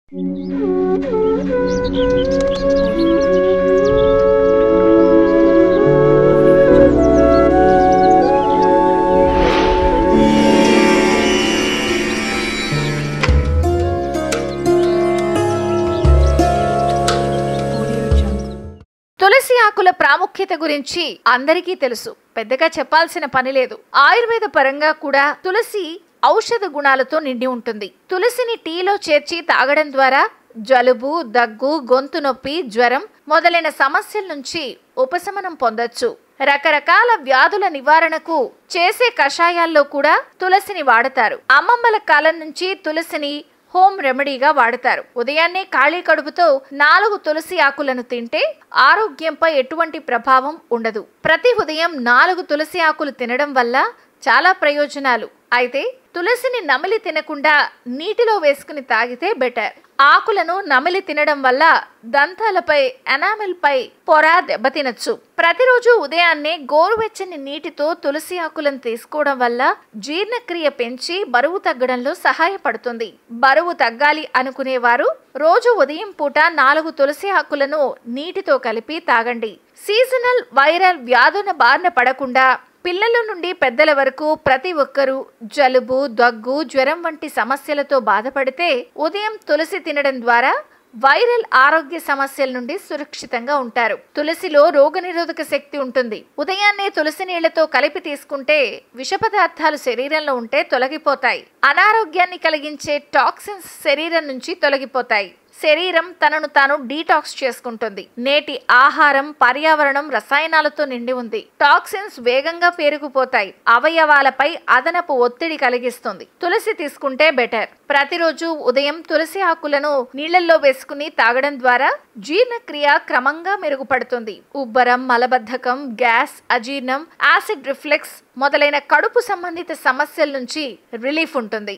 తులసి ఆకుల ప్రాముఖ్యత గురించి అందరికీ తెలుసు. పెద్దగా చెప్పాల్సిన పని లేదు. ఆయుర్వేద పరంగా కూడా తులసి ఔషధ గుణాలతో నిండి ఉంటుంది. తులసిని టీలో చేర్చి తాగడం ద్వారా జలుబు, దగ్గు, గొంతు నొప్పి, జ్వరం మొదలైన సమస్యల నుంచి ఉపశమనం పొందొచ్చు. రకరకాల వ్యాధుల నివారణకు చేసే కషాయాల్లో కూడా తులసిని వాడతారు. అమ్మమ్మల కాలం నుంచి తులసిని హోమ్ రెమెడీగా వాడతారు. ఉదయాన్నే ఖాళీ కడుపుతో 4 తులసి ఆకులను తింటే ఆరోగ్యంపై ఎటువంటి ప్రభావం ఉండదు. ప్రతి ఉదయం 4 తులసి ఆకులు తినడం వల్ల చాలా ప్రయోజనాలు. అయితే తులసిని నమిలి తినకుండా నీటిలో వేసుకుని తాగితే బెటర్. ఆకులను నమిలి తినడం వల్ల దంతాలపై, ఎనామిల్ పై పొర దెబ్బతినచ్చు. ప్రతిరోజు ఉదయాన్నే గోరువెచ్చని నీటితో తులసి ఆకులను తీసుకోవడం వల్ల జీర్ణక్రియ పెంచి బరువు తగ్గడంలో సహాయపడుతుంది. బరువు తగ్గాలి అనుకునేవారు రోజు ఉదయం పూట 4 తులసి ఆకులను నీటితో కలిపి తాగండి. సీజనల్ వైరల్ వ్యాధుల బారిన పడకుండా పిల్లల నుండి పెద్దల వరకు ప్రతి ఒక్కరూ జలుబు, దగ్గు, జ్వరం వంటి సమస్యలతో బాధపడితే ఉదయం తులసి తినడం ద్వారా వైరల్ ఆరోగ్య సమస్యల నుండి సురక్షితంగా ఉంటారు. తులసిలో రోగనిరోధక శక్తి ఉంటుంది. ఉదయాన్నే తులసి నీళ్లతో కలిపి తీసుకుంటే విష పదార్థాలు శరీరంలో ఉంటే తొలగిపోతాయి. అనారోగ్యాన్ని కలిగించే టాక్సిన్స్ శరీరం నుంచి తొలగిపోతాయి. శరీరం తనను తాను డీటాక్స్ చేసుకుంటుంది. నేటి ఆహారం, పర్యావరణం రసాయనాలతో నిండి ఉంది. టాక్సిన్స్ వేగంగా పేరుకుపోతాయి. అవయవాలపై అదనపు ఒత్తిడి కలిగిస్తుంది. తులసి తీసుకుంటే బెటర్. ప్రతిరోజు ఉదయం తులసి ఆకులను నీళ్లలో వేసుకుని తాగడం ద్వారా జీర్ణక్రియ క్రమంగా మెరుగుపడుతుంది. ఉబ్బరం, మలబద్ధకం, గ్యాస్, అజీర్ణం, యాసిడ్ రిఫ్లెక్స్ మొదలైన కడుపు సంబంధిత సమస్యల నుంచి రిలీఫ్ ఉంటుంది.